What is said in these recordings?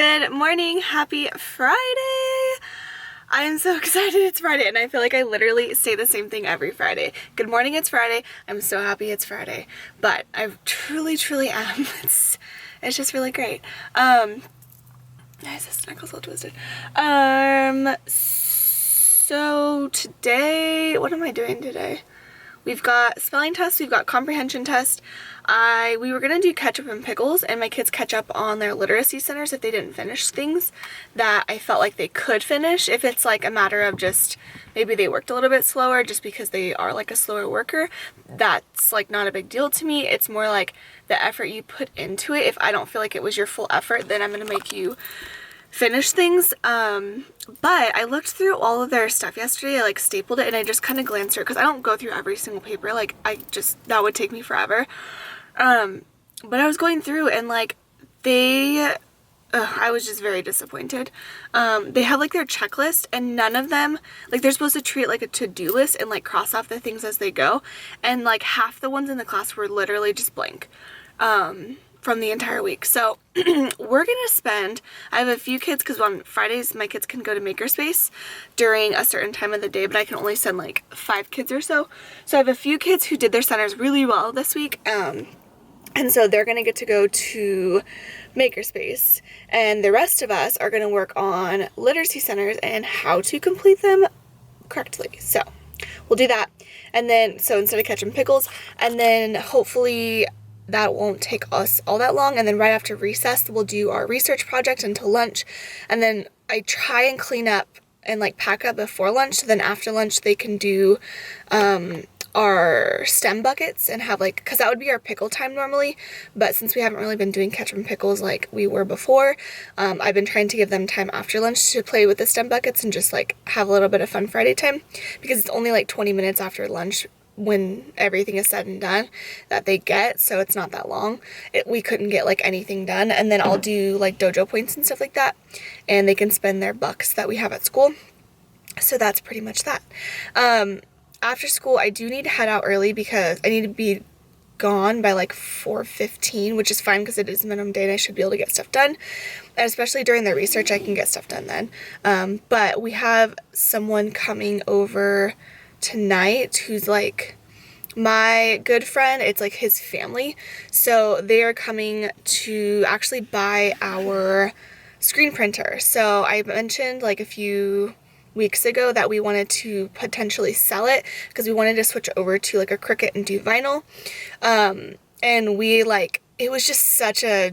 Good morning, happy Friday! I am so excited it's Friday, and I feel like I literally say the same thing every Friday. Good morning, it's Friday. I'm so happy it's Friday, but I truly am. It's just really great. This neckle's a little twisted. So today, what am I doing today? We've got spelling tests, we've got comprehension test. We were gonna do ketchup and pickles, and my kids catch up on their literacy centers if they didn't finish things that I felt like they could finish. If it's like a matter of just maybe they worked a little bit slower just because they are like a slower worker, that's like not a big deal to me. It's more like the effort you put into it. If I don't feel like it was your full effort, then I'm gonna make you finish things. But I looked through all of their stuff yesterday. I like stapled it and I just kind of glanced through it because I don't go through every single paper. Like that would take me forever. But I was going through and like I was just very disappointed. They have like their checklist and none of them, like they're supposed to treat it like a to-do list and like cross off the things as they go. And like half the ones in the class were literally just blank. From the entire week. So we're gonna spend, I have a few kids because on Fridays my kids can go to Makerspace during a certain time of the day, but I can only send like 5 kids or so. So I have a few kids who did their centers really well this week, and so they're gonna get to go to Makerspace, and the rest of us are gonna work on literacy centers and how to complete them correctly. So we'll do that, and then so instead of ketchup and pickles, and then hopefully that won't take us all that long, and then right after recess we'll do our research project until lunch, and then I try and clean up and like pack up before lunch, so then after lunch they can do our STEM buckets and have like, because that would be our pickle time normally, but since we haven't really been doing ketchup and pickles like we were before, I've been trying to give them time after lunch to play with the STEM buckets and just like have a little bit of fun Friday time, because it's only like 20 minutes after lunch when everything is said and done that they get, so it's not that long. We couldn't get like anything done, and then I'll do like dojo points and stuff like that, and they can spend their bucks that we have at school. So that's pretty much that. After school I do need to head out early because I need to be gone by like 4:15, which is fine because it is minimum day and I should be able to get stuff done, and especially during the research I can get stuff done then. But we have someone coming over tonight who's like my good friend. It's like his family, so they are coming to actually buy our screen printer. So I mentioned like a few weeks ago that we wanted to potentially sell it because we wanted to switch over to like a Cricut and do vinyl, and we like, it was just such a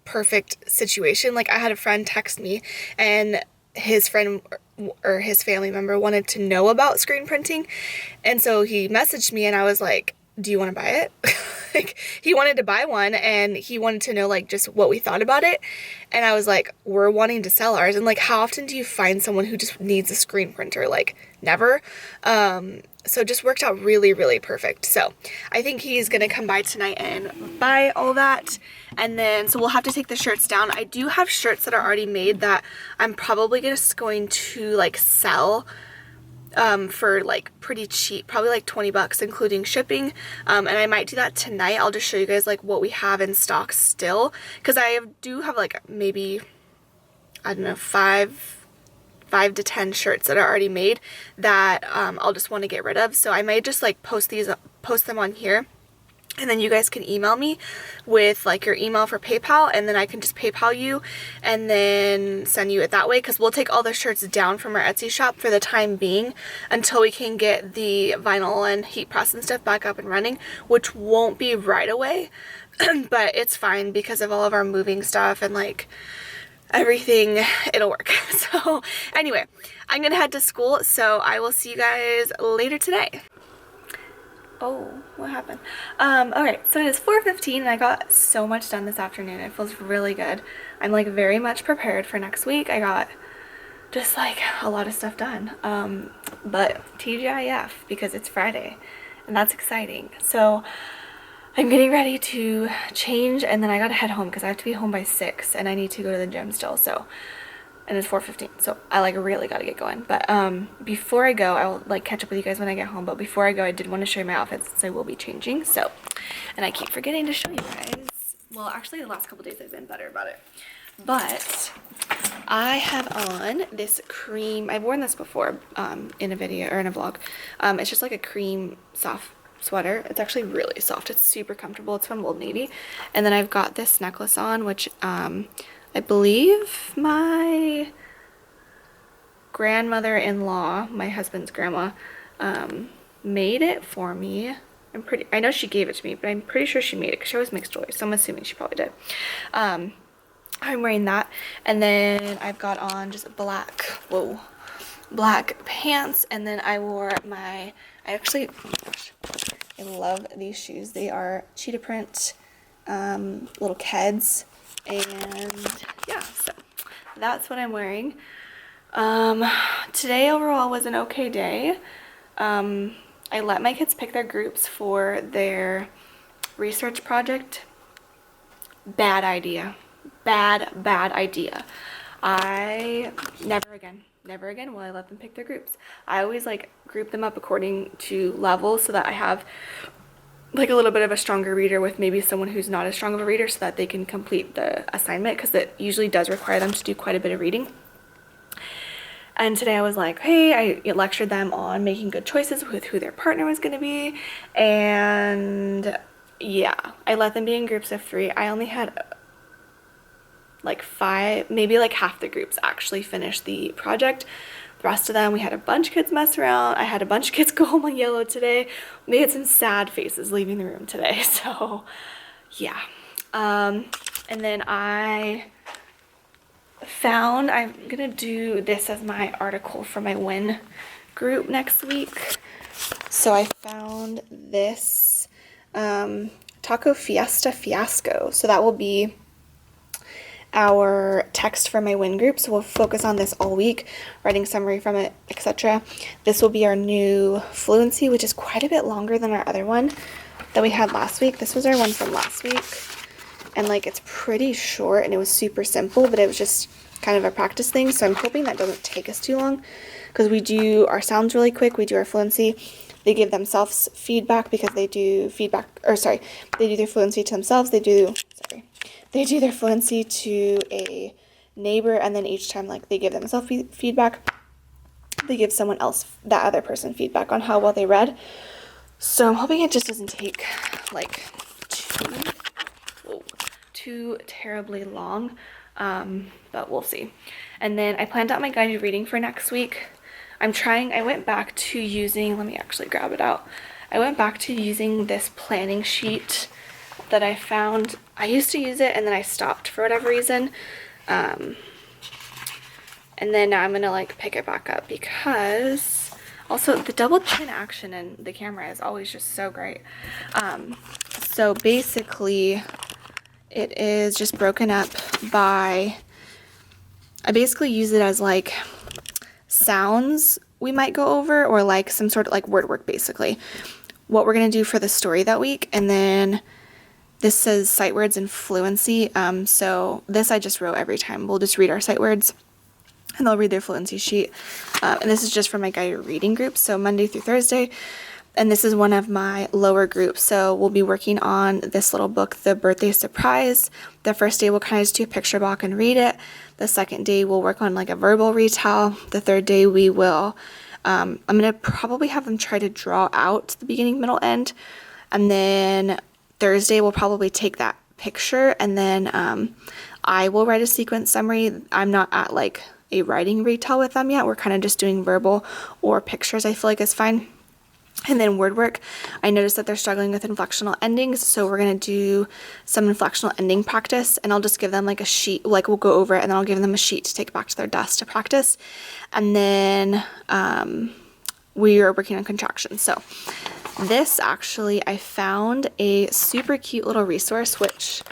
perfect situation. Like I had a friend text me and his friend or his family member wanted to know about screen printing, and so he messaged me and I was like, do you want to buy it? Like he wanted to buy one and he wanted to know like just what we thought about it, and I was like, we're wanting to sell ours, and like how often do you find someone who just needs a screen printer? Like never. So it just worked out really perfect. So I think he's gonna come by tonight and buy all that, and then so we'll have to take the shirts down. I do have shirts that are already made that I'm probably just going to like sell for like pretty cheap, probably like 20 bucks including shipping, and I might do that tonight. I'll just show you guys like what we have in stock still, because I do have like maybe, I don't know, 5 to 10 shirts that are already made that I'll just want to get rid of. So I might just like post them on here, and then you guys can email me with like your email for PayPal, and then I can just PayPal you and then send you it that way, because we'll take all the shirts down from our Etsy shop for the time being until we can get the vinyl and heat press and stuff back up and running, which won't be right away. But it's fine because of all of our moving stuff and like everything, it'll work. So anyway, I'm gonna head to school, so I will see you guys later today. Oh, what happened? Alright, so it is 4:15 and I got so much done this afternoon. It feels really good. I'm like very much prepared for next week. I got just like a lot of stuff done. But TGIF, because it's Friday and that's exciting. So I'm getting ready to change, and then I gotta head home because I have to be home by 6 and I need to go to the gym still. So, and it's 4:15, so I like really gotta get going. But before I go, I'll like catch up with you guys when I get home. But before I go, I did want to show you my outfits since I will be changing. So, and I keep forgetting to show you guys. Well, actually the last couple days I've been better about it. But I have on this cream. I've worn this before in a video or in a vlog. It's just like a cream soft sweater. It's actually really soft. It's super comfortable. It's from Old Navy. And then I've got this necklace on, which I believe my grandmother-in-law, my husband's grandma, made it for me. I know she gave it to me, but I'm pretty sure she made it because she always makes jewelry, so I'm assuming she probably did. I'm wearing that, and then I've got on just black pants, and then I wore I love these shoes. They are cheetah print, little Keds, and yeah, so that's what I'm wearing. Today overall was an okay day. I let my kids pick their groups for their research project. Bad idea. Bad idea. Never again will I let them pick their groups. I always like group them up according to levels so that I have like a little bit of a stronger reader with maybe someone who's not as strong of a reader so that they can complete the assignment, because it usually does require them to do quite a bit of reading. And today I was like, hey, I lectured them on making good choices with who their partner was going to be. And yeah, I let them be in groups of 3. I only had like 5, maybe like half the groups actually finish the project. The rest of them, we had a bunch of kids mess around. I had a bunch of kids go home on yellow today. We had some sad faces leaving the room today. So yeah. And then I'm gonna do this as my article for my WIN group next week. So I found this Taco Fiesta Fiasco. So that will be our text for my WIN group. So we'll focus on this all week, writing summary from it, etc. This will be our new fluency, which is quite a bit longer than our other one that we had last week. This was our one from last week. And like it's pretty short and it was super simple, but it was just kind of a practice thing. So I'm hoping that doesn't take us too long, because we do our sounds really quick. We do our fluency. They give themselves feedback because they do they do their fluency to themselves. They do their fluency to a neighbor, and then each time like they give themselves feedback, they give someone else, that other person, feedback on how well they read. So I'm hoping it just doesn't take like too terribly long, but we'll see. And then I planned out my guided reading for next week. I went back to using, let me actually grab it out. I went back to using this planning sheet that I found. I used to use it and then I stopped for whatever reason. And then now I'm gonna like pick it back up, because also the double chin action in the camera is always just so great. So basically it is just broken up by, I basically use it as like sounds we might go over, or like some sort of like word work, basically what we're going to do for the story that week. And then this says sight words and fluency. So this I just wrote every time. We'll just read our sight words and they'll read their fluency sheet. And this is just for my guided reading group, so Monday through Thursday. And this is one of my lower groups. So we'll be working on this little book, The Birthday Surprise. The first day we'll kind of just do a picture block and read it. The second day we'll work on like a verbal retell. The third day we will, I'm going to probably have them try to draw out the beginning, middle, end. And then Thursday we'll probably take that picture, and then I will write a sequence summary. I'm not at like a writing retell with them yet. We're kind of just doing verbal or pictures. I feel like is fine. And then word work, I noticed that they're struggling with inflectional endings, so we're going to do some inflectional ending practice, and I'll just give them like a sheet, like we'll go over it, and then I'll give them a sheet to take back to their desk to practice. And then we are working on contractions. So this actually, I found a super cute little resource, which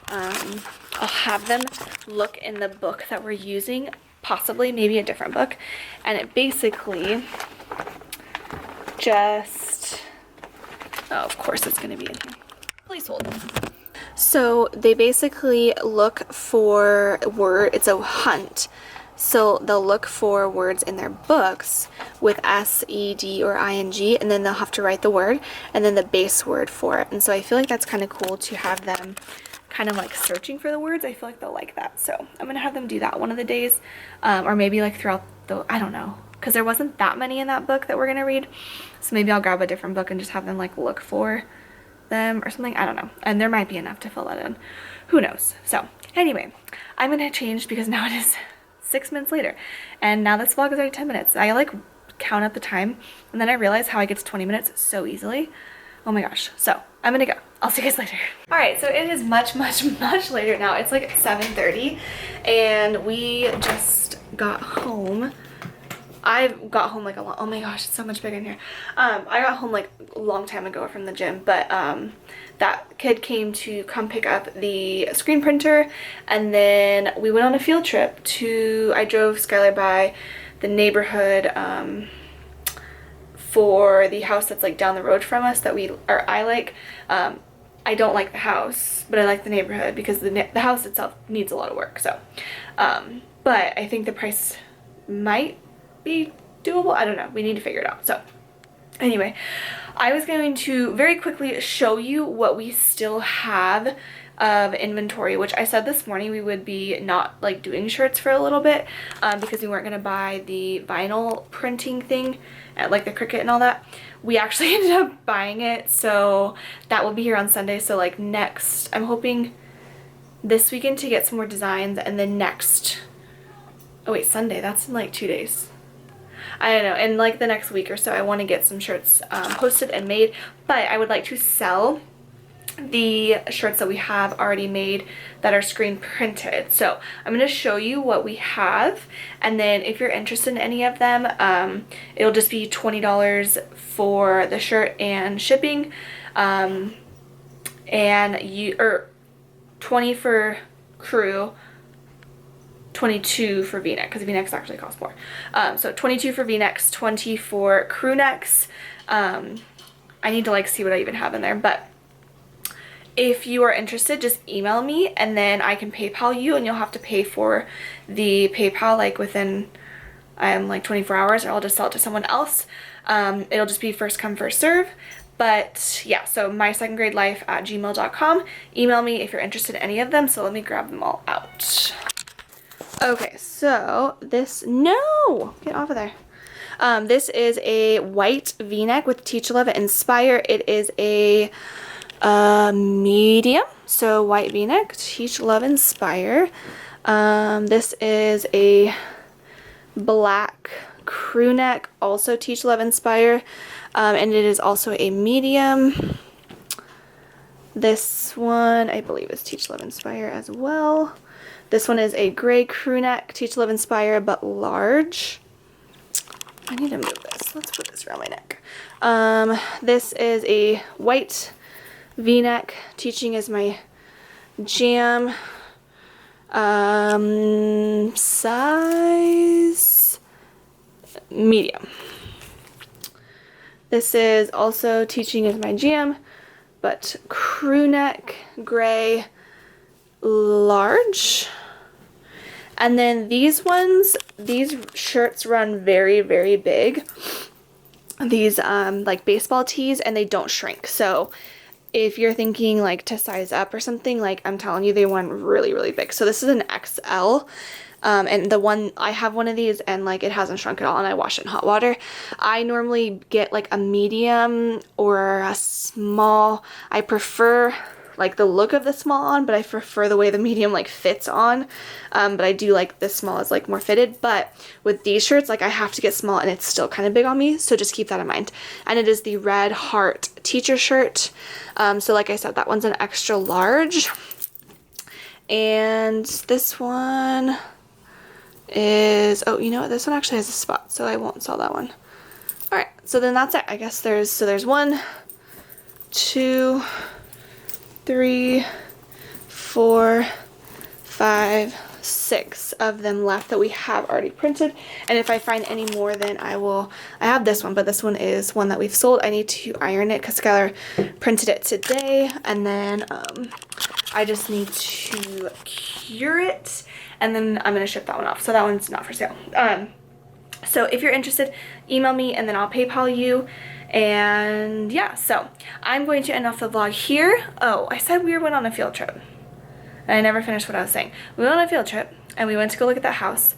I'll have them look in the book that we're using, possibly maybe a different book, and it basically just, oh, of course it's going to be in here. Please hold. So they basically look for it's a hunt. So they'll look for words in their books with S, E, D, or ING, and then they'll have to write the word and then the base word for it. And so I feel like that's kind of cool to have them kind of like searching for the words, I feel like they'll like that. So I'm gonna have them do that one of the days, or maybe like throughout the, I don't know, because there wasn't that many in that book that we're gonna read. So maybe I'll grab a different book and just have them like look for them or something. I don't know. And there might be enough to fill that in. Who knows? So anyway, I'm gonna change because now it is 6 minutes later, and now this vlog is already 10 minutes. I like count up the time, and then I realize how I get to 20 minutes so easily. Oh my gosh. So I'm gonna go. I'll see you guys later. All right, so it is much later now. It's like 7:30, and we just got home. I got home like a long, oh my gosh, it's so much bigger in here. I got home like a long time ago from the gym, but that kid came to come pick up the screen printer, and then we went on a field trip to, I drove Skylar by the neighborhood for the house that's like down the road from us that I like. I don't like the house, but I like the neighborhood because the house itself needs a lot of work. So, but I think the price might be doable. I don't know. We need to figure it out. So anyway, I was going to very quickly show you what we still have of inventory, which I said this morning we would be not like doing shirts for a little bit because we weren't going to buy the vinyl printing thing at like the Cricut and all that. We actually ended up buying it, so that will be here on Sunday. So like next, I'm hoping this weekend to get some more designs, and then next, oh wait, Sunday, that's in like 2 days. I don't know, in like the next week or so I want to get some shirts posted and made, but I would like to sell the shirts that we have already made that are screen printed. So I'm going to show you what we have, and then if you're interested in any of them, it'll just be $20 for the shirt and shipping, and or 20 for crew, 22 for v-neck, because v-necks actually cost more. So 22 for v-necks, 20 for crew necks. I need to like see what I even have in there, but if you are interested, just email me and then I can PayPal you, and you'll have to pay for the PayPal like within like 24 hours, or I'll just sell it to someone else. It'll just be first come, first serve. But yeah, so mysecondgradelife@gmail.com. Email me if you're interested in any of them. So let me grab them all out. Okay, so this, no, get off of there. This is a white v-neck with Teach Love Inspire. It is a medium, so white v-neck, Teach Love Inspire. This is a black crew neck, also Teach Love Inspire, and it is also a medium. This one I believe is Teach Love Inspire as well. This one is a gray crew neck, Teach Love Inspire, but large. I need to move this. Let's put this around my neck. This is a white v-neck, Teaching is my jam. Size medium. This is also Teaching is my jam, but crew neck, gray, large. And then these ones, these shirts run very, very big. These like baseball tees, and they don't shrink. So if you're thinking like to size up or something, like I'm telling you, they run really, really big. So this is an XL. And the one, I have one of these and like it hasn't shrunk at all, and I wash it in hot water. I normally get like a medium or a small. I prefer like the look of the small on, but I prefer the way the medium like fits on. But I do like this small is like more fitted. But with these shirts, like I have to get small and it's still kind of big on me. So just keep that in mind. And it is the Red Heart teacher shirt. So like I said, that one's an extra large. And this one is, oh, you know what? This one actually has a spot, so I won't sell that one. All right, so then that's it. I guess there's 1, 2, 3, 4, 5, 6 of them left that we have already printed. And if I find any more, then I have this one, but this one is one that we've sold. I need to iron it because Skylar printed it today, and then I just need to cure it, and then I'm going to ship that one off. So that one's not for sale. So if you're interested, email me and then I'll PayPal you. And yeah, so I'm going to end off the vlog here. Oh, I said we went on a field trip. And I never finished what I was saying. We went on a field trip and we went to go look at that house.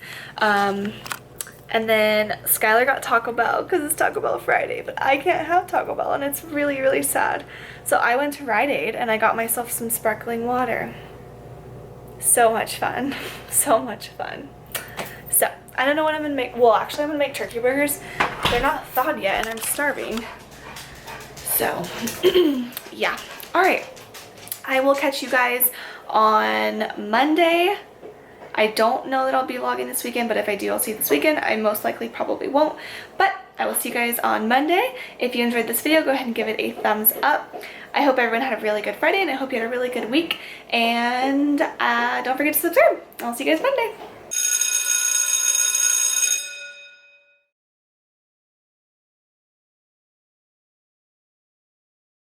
And then Skylar got Taco Bell because it's Taco Bell Friday, but I can't have Taco Bell and it's really, really sad. So I went to Rite Aid and I got myself some sparkling water. So much fun. So much fun. So I don't know what I'm gonna make. Well, actually I'm gonna make turkey burgers. They're not thawed yet and I'm starving. So yeah. All right. I will catch you guys on Monday. I don't know that I'll be vlogging this weekend, but if I do, I'll see you this weekend. I most likely probably won't, but I will see you guys on Monday. If you enjoyed this video, go ahead and give it a thumbs up. I hope everyone had a really good Friday, and I hope you had a really good week. And don't forget to subscribe. I'll see you guys Monday.